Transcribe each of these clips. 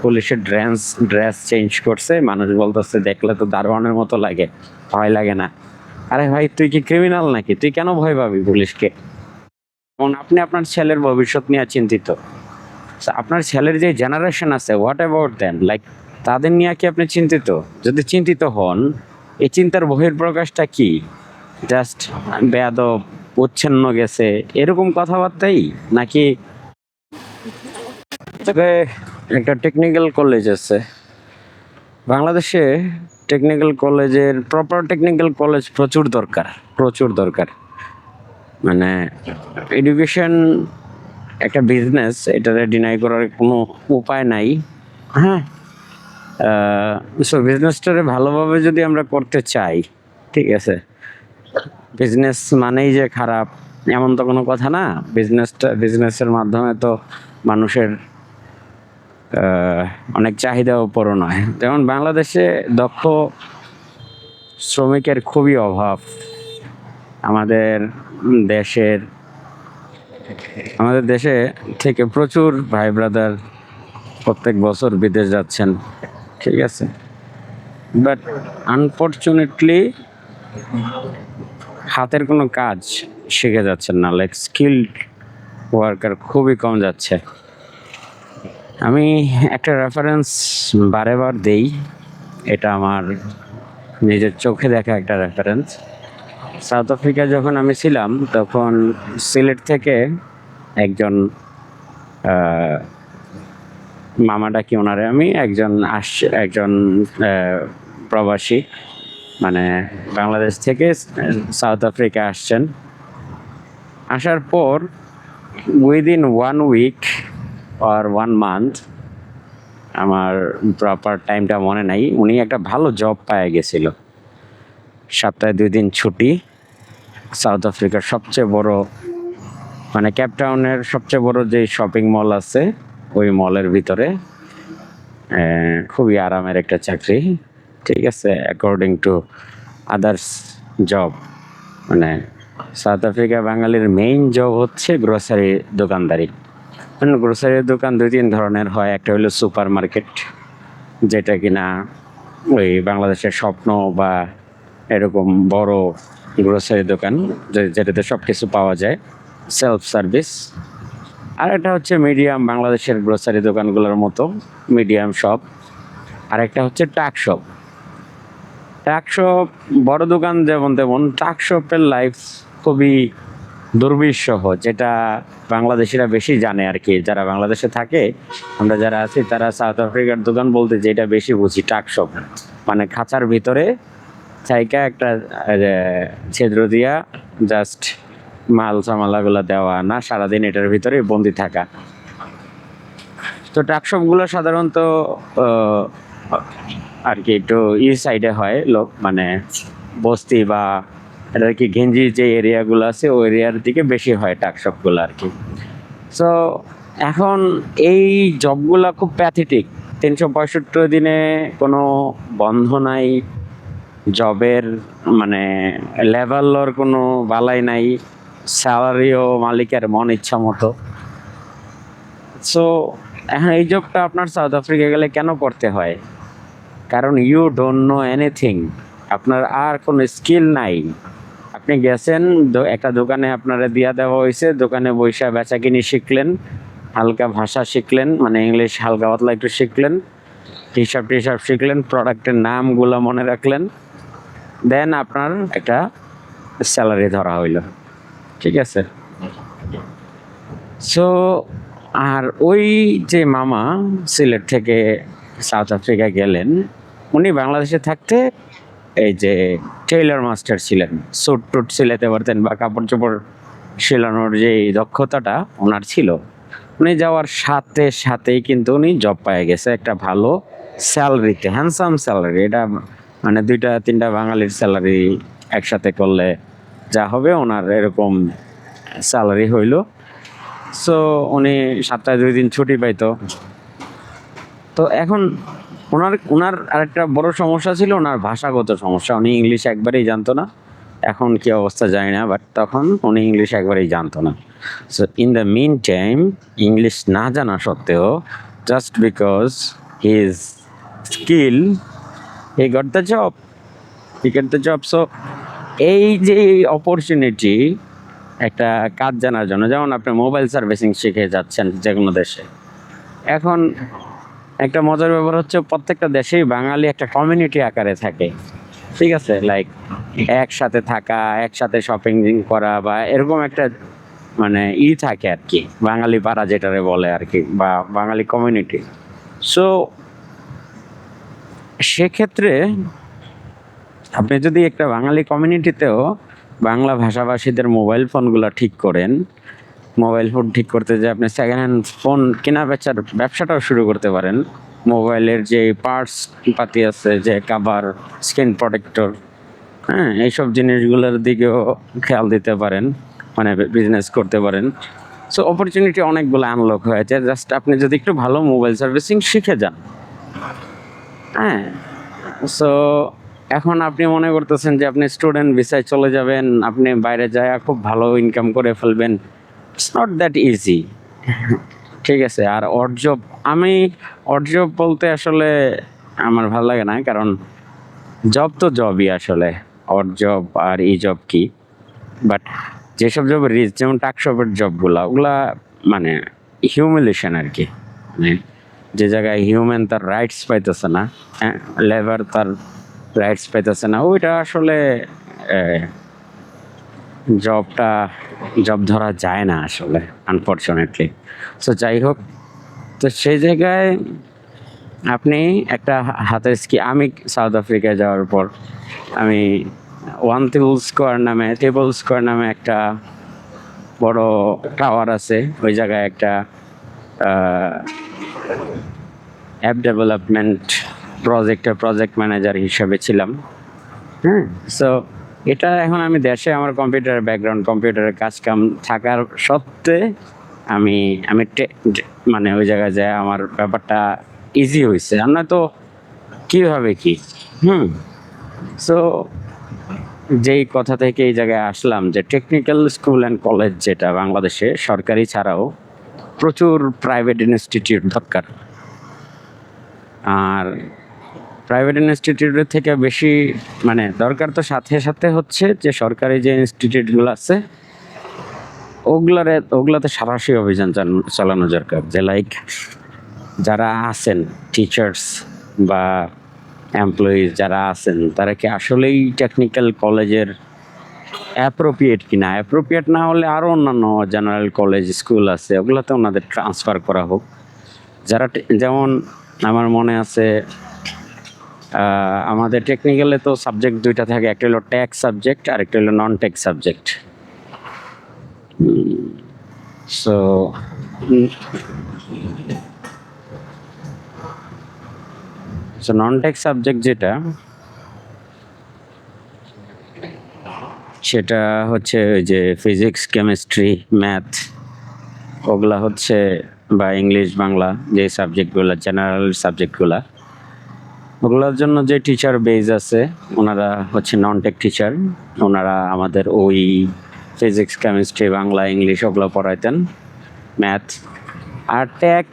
পুলিশের dress change করছে, মানুষ বলতেছে দেখলে তো দারোয়ানের মতো লাগে, ভয় লাগে না। আরে ভাই, তুই কি ক্রিমিনাল নাকি? তুই কেন ভয় পাবি পুলিশকে? এবং আপনি আপনার ছেলের ভবিষ্যৎ নিয়ে চিন্তিত। So, আপনার ছেলের যে জেনারেশন আছে, হোয়াট অ্যাবাউট দেন? লাইক, তাদের নিয়ে কি আপনি চিন্তিত? যদি চিন্তিত হন, এই চিন্তার বহিঃপ্রকাশটা কি? জাস্ট বেয়াদব, উচ্ছন্ন গেছে, এরকম কথাবার্তাই নাকি? তবে একটা টেকনিক্যাল কলেজ আছে বাংলাদেশে। প্রপার টেকনিক্যাল কলেজ প্রচুর দরকার। মানে এডুকেশন একটা বিজনেস, এটারে ডিনাই করার কোনো উপায় নাই। হ্যাঁ, সো বিজনেসটারে ভালোভাবে যদি আমরা করতে চাই, ঠিক আছে, বিজনেস মানেই যে খারাপ এমন তো কোনো কথা না। বিজনেসের মাধ্যমে তো মানুষের অনেক চাহিদাও পূরণ হয়। যেমন বাংলাদেশে দক্ষ শ্রমিকের খুবই অভাব। আমাদের দেশে থেকে প্রচুর ভাই ব্রাদার প্রত্যেক বছর বিদেশ যাচ্ছেন, ঠিক আছে, বাট আনফর্চুনেটলি হাতের কোনো কাজ শিখে যাচ্ছেন না। লাইক স্কিল্ড ওয়ার্কার খুবই কম যাচ্ছে। আমি একটা রেফারেন্স বারেবার দেই, এটা আমার নিজের চোখে দেখা একটা রেফারেন্স। সাউথ আফ্রিকা যখন আমি ছিলাম, তখন সিলেট থেকে একজন মামা ডাকি ওনারে আমি, একজন প্রবাসী, মানে বাংলাদেশ থেকে সাউথ আফ্রিকা আসছেন। আসার পর উইদিন 1 উইক আর 1 মান্থ, আমার প্রপার টাইমটা মনে নাই, উনি একটা ভালো জব পায় গেছিল। সপ্তাহে 2 দিন ছুটি, সাউথ আফ্রিকার সবচেয়ে বড়, মানে কেপটাউনের সবচেয়ে বড় যে শপিং মল আছে, ওই মলের ভিতরে খুবই আরামের একটা চাকরি, ঠিক আছে, অ্যাকর্ডিং টু আদার্স জব। মানে সাউথ আফ্রিকা বাঙালির মেইন জব হচ্ছে গ্রোসারি দোকানদারি। গ্রোসারির দোকান 2-3 ধরনের হয়। একটা হলো সুপার মার্কেট, যেটা কিনা ওই বাংলাদেশের স্বপ্ন বা এরকম বড় গ্রোসারি দোকান, যেটাতে সব কিছু পাওয়া যায়, সেলফ সার্ভিস। আর একটা হচ্ছে মিডিয়াম, বাংলাদেশের গ্রোসারি দোকানগুলোর মতো মিডিয়াম শপ। আর একটা হচ্ছে ট্রাক শপ। বড় দোকান যেমন তেমন, ট্রাক শপের লাইফ খুবই দুর্বিষহ, যেটা বাংলাদেশিরা বেশি জানে আর কি। যারা বাংলাদেশে থাকে, আমরা যারা আছি, তারা সাউথ আফ্রিকার দোকান বলতে যেটা বেশি বুঝি, ট্রাক শপ মানে খাঁচার ভিতরে চাইকা একটা ছিদ্র দিয়া জাস্ট মাল সামালাগুলো দেওয়া, না সারাদিন এটার ভিতরে বন্দি থাকা। তো ট্রাক শপগুলো সাধারণত আর কি একটু সাইডে হয়, লোক মানে বস্তি বা এটা কি ঘেঞ্জি যে এরিয়াগুলো আছে, ওই এরিয়ার দিকে বেশি হয় ট্রাক শপগুলো আর কি। সো এখন এই জবগুলো খুব প্যাথেটিক। 365 দিনে কোনো বন্ধ নাই, জবের মানে লেভেলর কোনো বালাই নাই, স্যালারিও মালিকের মন ইচ্ছা মতো। সো এখন এই জবটা আপনার সাউথ আফ্রিকা গেলে কেন করতে হয়? কারণ ইউ ডোন্ট নো এনিথিং, আপনার আর কোনো স্কিল নাই। আপনি গেছেন একটা দোকানে, আপনারা দিয়া দেওয়া হয়েছে, দোকানে বৈশা বেচা কিনি শিখলেন, হালকা ভাষা শিখলেন, মানে ইংলিশ হালকা পাতলা একটু শিখলেন, হিসাব টিসাব শিখলেন, প্রোডাক্টের নামগুলো মনে রাখলেন, দেন আপনার একটা স্যালারি ধরা হইল, ঠিক আছে। সো আর ওই যে মামা সিলেট থেকে সাউথ আফ্রিকা গেলেন, উনি বাংলাদেশে থাকতে এই যে টেইলর মাস্টার ছিলেন, স্যুট টুট সিলাতে পারতেন বা কাপড় চোপড় সেলানোর যে দক্ষতাটা ওনার ছিল। উনি যাওয়ার সাথে সাথেই কিন্তু উনি জব পেয়ে গেছে একটা ভালো স্যালারিতে, হ্যান্ডসাম স্যালারি। এটা মানে 2-3টা বাঙালির স্যালারি একসাথে করলে যা হবে, ওনার এরকম স্যালারি হইল। সো উনি সপ্তাহে 2 দিন ছুটি পাইতো। তো এখন ওনার আরেকটা বড় সমস্যা ছিল, ওনার ভাষাগত সমস্যা। উনি ইংলিশ একবারেই জানতো না, এখন কি অবস্থা জানি না, বাট তখন উনি ইংলিশ একবারেই জানতো না। So in the meantime, English না জানা সত্ত্বেও, just because his skill, he got the job. So এই যে অপরচুনিটি একটা কাজ জানার জন্য, যেমন আপনি মোবাইল সার্ভিসিং শিখে যাচ্ছেন যে কোনো দেশে, এখন একটা মজার ব্যাপার হচ্ছে প্রত্যেকটা দেশেই বাঙালি একটা কমিউনিটি আকারে থাকে, ঠিক আছে, লাইক একসাথে থাকা, একসাথে শপিং করা বা এরকম একটা মানে থাকে আর কি, বাঙালি পাড়া যেটারে বলে আর কি, বা বাঙালি কমিউনিটি। সো সেক্ষেত্রে আপনি যদি একটা বাঙালি কমিউনিটিতেও বাংলা ভাষাভাষীদের মোবাইল ফোনগুলো ঠিক করেন, মোবাইল ফোন ঠিক করতে যে আপনি সেকেন্ড হ্যান্ড ফোন কেনা বেচার ব্যবসাটাও শুরু করতে পারেন। মোবাইলের যে পার্টস পাতি আছে, যে কাভার, স্ক্রিন প্রোটেক্টর, হ্যাঁ, এইসব জিনিসগুলোর দিকেও খেয়াল দিতে পারেন, মানে বিজনেস করতে পারেন। সো অপরচুনিটি অনেকগুলো আনলক হয়েছে, জাস্ট আপনি যদি একটু ভালো মোবাইল সার্ভিসিং শিখে যান। হ্যাঁ, সো এখন আপনি মনে করতেছেন যে আপনি স্টুডেন্ট ভিসায় চলে যাবেন, আপনি বাইরে যায় খুব ভালো ইনকাম করে ফেলবেন। ইটস নট দ্যাট ইজি, ঠিক আছে। আর আমি অর্জব বলতে আসলে আমার ভালো লাগে না, কারণ জব তো জবই আসলে, অর্জব আর এই জব কি। বাট যেসব জব রিচ, যেমন টাকশপের জবগুলা, ওগুলা মানে হিউমিলেশন আর কি, মানে যে জায়গায় হিউম্যান তার রাইটস পাইতেছে না, হ্যাঁ, লেবার তার রাইটস পাইতেছে না, ওইটা আসলে জব ধরা যায় না আসলে, আনফর্চুনেটলি। সো যাই হোক, তো সেই জায়গায় আপনি একটা হাতের আমি সাউথ আফ্রিকায় যাওয়ার পর আমি টেবল স্কোয়ার নামে একটা বড় টাওয়ার আছে, ওই জায়গায় একটা অ্যাপ ডেভেলপমেন্ট প্রজেক্ট ম্যানেজার হিসেবে ছিলাম। হ্যাঁ, সো এটা এখন আমি দেশে আমার কম্পিউটারের ব্যাকগ্রাউন্ড, কম্পিউটারের কাজ কাম থাকার সত্ত্বে আমি মানে ওই জায়গায় যায় আমার ব্যাপারটা ইজি হয়েছে, আর নয়তো কীভাবে কি। সো যেই কথা থেকে এই জায়গায় আসলাম, যে টেকনিক্যাল স্কুল অ্যান্ড কলেজ যেটা বাংলাদেশে সরকারি ছাড়াও প্রচুর প্রাইভেট ইনস্টিটিউট দরকার। আর প্রাইভেট ইনস্টিটিউটের থেকে বেশি মানে দরকার তো সাথে সাথে হচ্ছে যে সরকারি যে ইনস্টিটিউটগুলো আছে ওগুলাতে সরাসরি অভিযান চালানো দরকার, যে লাইক যারা আছেন টিচার্স বা এমপ্লয়িজ যারা আছেন, তারা কি আসলেই টেকনিক্যাল কলেজের অ্যাপ্রোপ্রিয়েট কিনা, অ্যাপ্রোপ্রিয়েট না হলে আরও অন্যান্য জেনারেল কলেজ স্কুল আছে, ওগুলোতে ওনাদের ট্রান্সফার করা হোক। যারা যেমন আমার মনে আছে আমাদের টেকনিক্যালে তো সাবজেক্ট দুইটা থাকে, একটা হলো টেক সাবজেক্ট আর একটা হলো non tech subject. So non tech subject যেটা, সেটা হচ্ছে ওই যে ফিজিক্স, কেমিস্ট্রি, ম্যাথ, ওগুলা হচ্ছে, বা ইংলিশ, বাংলা, যে সাবজেক্টগুলো জেনারেল সাবজেক্টগুলা, ওগুলোর জন্য যে টিচার বেজ আছে ওনারা হচ্ছে নন টেক টিচার। ওনারা আমাদের ওই ফিজিক্স, কেমিস্ট্রি, বাংলা, ইংলিশ ওগুলো পড়াইতেন, ম্যাথ। আর টেক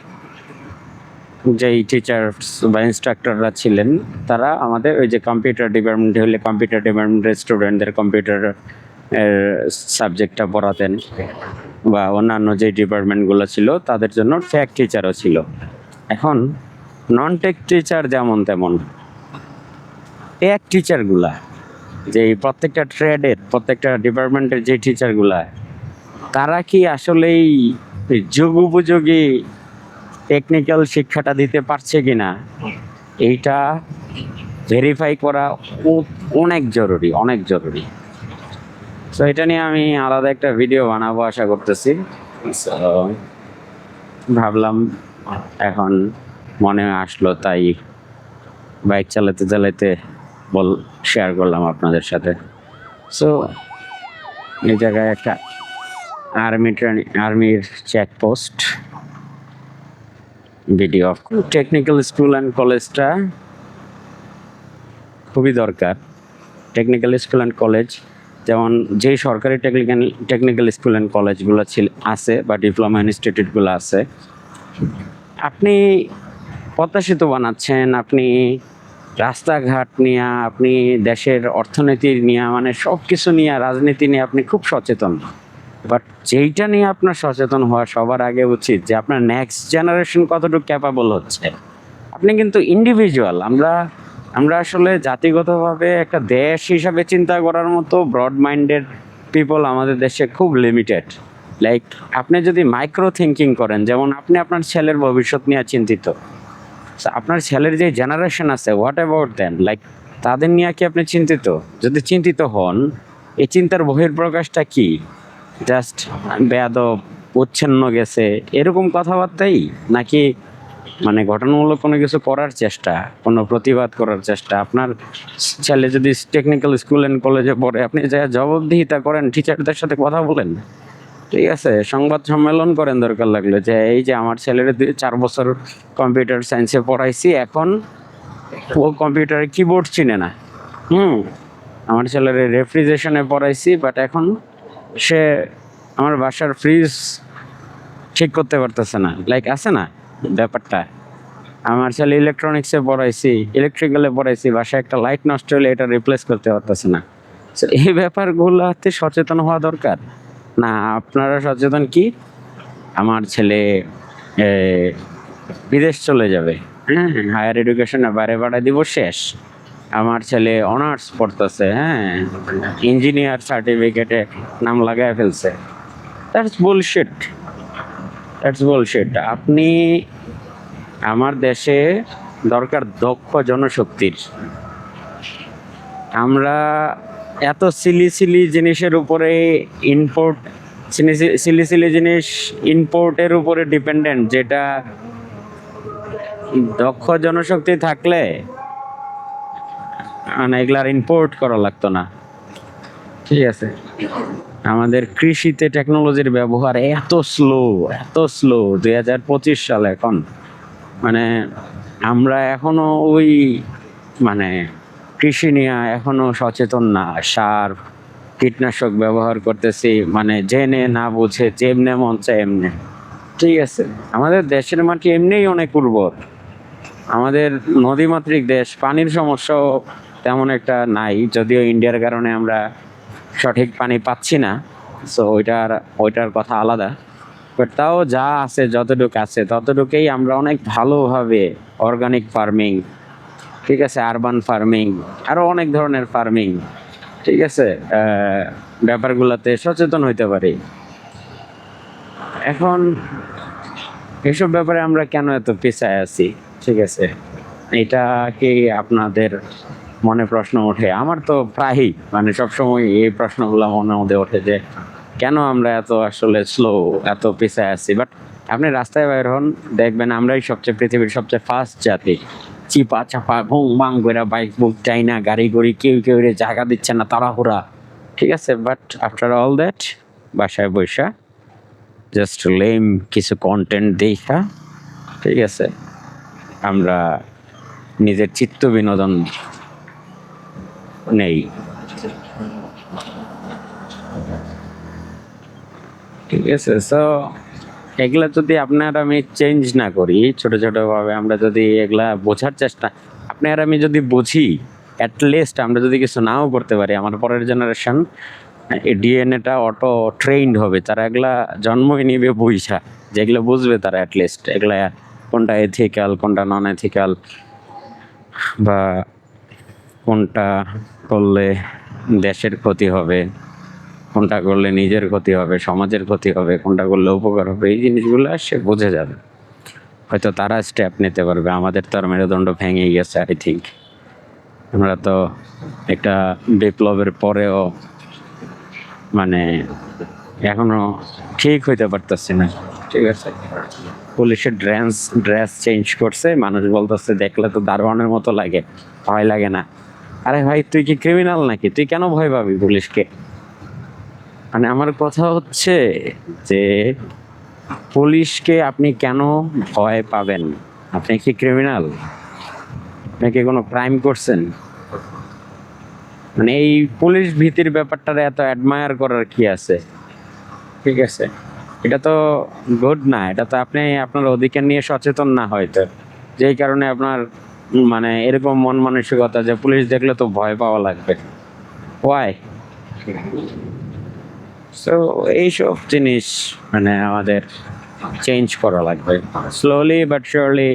যেই টিচার্স বা ইনস্ট্রাক্টররা ছিলেন, তারা আমাদের ওই যে কম্পিউটার ডিপার্টমেন্টে হলে কম্পিউটার ডিপার্টমেন্টের স্টুডেন্টদের কম্পিউটার সাবজেক্টটা পড়াতেন, বা অন্যান্য যে ডিপার্টমেন্টগুলো ছিল তাদের জন্য টেক টিচারও ছিল। এখন নন টেক টিচার যেমন তেমন, টেক টিচারগুলা যে প্রত্যেকটা ট্রেডের, প্রত্যেকটা ডিপার্টমেন্টের যে টিচারগুলা, তারা কি আসলেই যুগোপযোগী টেকনিক্যাল শিক্ষাটা দিতে পারছে কিনা, এইটা ভেরিফাই করা অনেক জরুরি, অনেক জরুরি। সো এটা নিয়ে আমি আলাদা একটা ভিডিও বানাবো আশা করতেছি। ভাবলাম এখন মনে আসলো, তাই বাইক চালাতে চালাতে শেয়ার করলাম আপনাদের সাথে। সো এই জায়গায় একটা আর্মির checkpost video. Technical school and কলেজটা খুবই দরকার। টেকনিক্যাল স্কুল অ্যান্ড কলেজ, যেমন যেই সরকারি টেকনিক্যাল স্কুল অ্যান্ড কলেজগুলো আছে বা ডিপ্লোমা ইনস্টিটিউটগুলো আছে, আপনি পদ্মা সেতু বানাচ্ছেন, আপনি রাস্তাঘাট নিয়ে, আপনি দেশের অর্থনীতি নিয়ে, মানে সব কিছু নিয়ে, রাজনীতি নিয়ে আপনি খুব সচেতন। বাট যেইটা নিয়ে আপনার সচেতন হওয়া সবার আগে উচিত যে আপনার নেক্সট জেনারেশন কতটুকু ক্যাপাবল হচ্ছে। আপনি কিন্তু ইন্ডিভিজুয়াল, আমরা আমরা আসলে জাতিগতভাবে একটা দেশ হিসাবে চিন্তা করার মতো ব্রড মাইন্ডেড পিপল আমাদের দেশে খুব লিমিটেড। লাইক আপনি যদি মাইক্রো থিঙ্কিং করেন, যেমন আপনি আপনার ছেলের ভবিষ্যৎ নিয়ে চিন্তিত, So, আপনার ছেলের যে জেনারেশন আছে, হোয়াট অ্যাবাউট দেন, লাইক তাদের নিয়ে কি আপনি চিন্তিত? যদি চিন্তিত হন, এই চিন্তার বহিঃপ্রকাশটা কি? জাস্ট বেয়াদব, উচ্ছন্ন গেছে এরকম কথাবার্তাই, নাকি মানে গঠনমূলক কোনো কিছু করার চেষ্টা, কোনো প্রতিবাদ করার চেষ্টা? আপনার ছেলে যদি টেকনিক্যাল স্কুল অ্যান্ড কলেজে পড়ে, আপনি যা জবাবদিহিতা করেন, টিচারদের সাথে কথা বলেন, ঠিক আছে, সংবাদ সম্মেলন করেন দরকার লাগলে, যে এই যে আমার ছেলের 4 বছর কম্পিউটার সায়েন্সে পড়াইছি, এখন ও কম্পিউটারে কিবোর্ড চিনে না। হুম, আমার ছেলের রেফ্রিজারেশনে পড়াইছি, বাট এখন সে আমার বাসার ফ্রিজ ঠিক করতে পারতেছে না। লাইক আছে না ব্যাপারটা? আমার ছেলে ইলেকট্রনিক্সে পড়াইছি, ইলেকট্রিক্যালে পড়াইছি, বাসায় একটা লাইট নষ্ট হলে এটা রিপ্লেস করতে পারতেছে না। So, এই ব্যাপারগুলোতে সচেতন হওয়া দরকার। না আপনারা সচেতন কি আমার ছেলে এ, বিদেশ চলে যাবে, হ্যাঁ, হায়ার এডুকেশনে বাইরে পাঠিয়ে দিব, শেষ। আমার ছেলে অনার্স পড়তেছে, হ্যাঁ, ইঞ্জিনিয়ার সার্টিফিকেটে নাম লাগায় ফেলছে। That's bullshit, that's bullshit. আপনি, আমার দেশে দরকার দক্ষ জনশক্তির। আমরা এত সিলি সিলি জিনিসের উপরে ইম্পোর্ট, সিলি সিলি জিনিস ইম্পোর্টের উপরে ডিপেন্ডেন্ট, যেটা দক্ষ জনশক্তি থাকলে মানে এগুলার ইম্পোর্ট করা লাগতো না। ঠিক আছে, আমাদের কৃষিতে টেকনোলজির ব্যবহার এত স্লো 2025 সাল এখন, মানে আমরা এখনো ওই মানে কৃষি নিয়ে এখনো সচেতন না। সার কীটনাশক ব্যবহার করতেছি, মানে জেনে না বুঝে, যেমনে মন চায় এমনি। ঠিক আছে, আমাদের দেশের মাটি এমনিই অনেক উর্বর, আমাদের নদীমাতৃক দেশ, পানির সমস্যাও তেমন একটা নাই, যদিও ইন্ডিয়ার কারণে আমরা সঠিক পানি পাচ্ছি না। সো ওইটার কথা আলাদা। বাট তাও যা আছে, যতটুকু আছে ততটুকুই আমরা অনেক ভালোভাবে অর্গানিক ফার্মিং, ঠিক আছে, আরবান ফার্মিং, আরও অনেক ধরনের ফার্মিং, ঠিক আছে, ব্যাপারগুলোতে সচেতন হইতে পারি। এখন এসব ব্যাপারে আমরা কেন এত পিছায় আছি? ঠিক আছে, এটা কি আপনাদের মনে প্রশ্ন ওঠে? আমার তো প্রায়ই, মানে সবসময় এই প্রশ্নগুলো মনের মধ্যে ওঠে যে কেন আমরা এত আসলে স্লো, এত পিছায় আছি। বাট আপনি রাস্তায় বের হন, দেখবেন আমরাই পৃথিবীর সবচেয়ে ফাস্ট জাতি। চিপা চাপা ভুং বাং করে বাইক বুক যাই না, গাড়ি গড়ি কেউ জায়গা দিচ্ছে না, তাড়াহুড়া। ঠিক আছে, বাট আফটার অল দ্যাট বাসায় বৈশা জাস্ট লেম কিছু কন্টেন্ট দেখা, ঠিক আছে, আমরা নিজের চিত্ত বিনোদন নেই। ঠিক আছে, সো এগুলা যদি আপনার আমি চেঞ্জ না করি, ছোট ভাবে আমরা যদি এগুলা বোঝার চেষ্টা, আপনি আর আমি যদি বুঝি, অ্যাটলিস্ট আমরা যদি কিছু নাও করতে পারি, আমার পরের জেনারেশন ডিএনএটা অটো ট্রেইনড হবে, তারা এগুলা জন্মই নিবে বুঝা, যেগুলো বুঝবে তারা, অ্যাটলিস্ট এগুলা কোনটা এথিক্যাল, কোনটা নন এথিক্যাল, বা কোনটা করলে দেশের ক্ষতি হবে, কোনটা করলে নিজের ক্ষতি হবে, সমাজের ক্ষতি হবে, কোনটা করলে উপকার হবে, এই জিনিসগুলো সে বুঝে যাবে। হয়তো তারা স্টেপ নিতে পারবে। আমাদের তো আর মেরুদণ্ড ভেঙে গেছে, আই থিঙ্ক। আমরা তো একটা বিপ্লবের পরেও মানে এখনো ঠিক হইতে পারতেছি না। ঠিক আছে, পুলিশের ড্রেস চেঞ্জ করছে, মানুষ বলতেছে দেখলে তো দারোয়ানের মতো লাগে, ভয় লাগে না। আরে ভাই, তুই কি ক্রিমিনাল নাকি? তুই কেন ভয় পাবি পুলিশকে? মানে আমার কথা হচ্ছে যে পুলিশকে আপনি কেন ভয় পাবেন? আপনি কি ক্রিমিনাল? আপনি কি কোনো ক্রাইম করছেন? মানে এই পুলিশ ভীতির ব্যাপারটারে এত অ্যাডমায়ার করার কি আছে? ঠিক আছে, এটা তো গুড না। এটা তো আপনি আপনার অধিকার নিয়ে সচেতন না হয়তো। যেই কারণে আপনার মানে এরকম মন মানসিকতা যে পুলিশ দেখলে তো ভয় পাওয়া লাগবে। ওয়াই? সো এইসব জিনিস মানে আমাদের চেঞ্জ করা লাগবে স্লোলি বাট শিওরলি।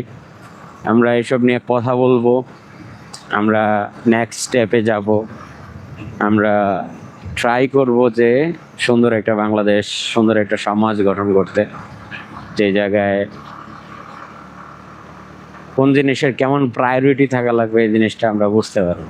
আমরা এসব নিয়ে কথা বলবো, আমরা নেক্সট স্টেপে যাব, আমরা ট্রাই করব যে সুন্দর একটা বাংলাদেশ, সুন্দর একটা সমাজ গঠন করতে, যে জায়গায় কোন জিনিসের কেমন প্রায়োরিটি থাকা লাগবে এই জিনিসটা আমরা বুঝতে পারবো।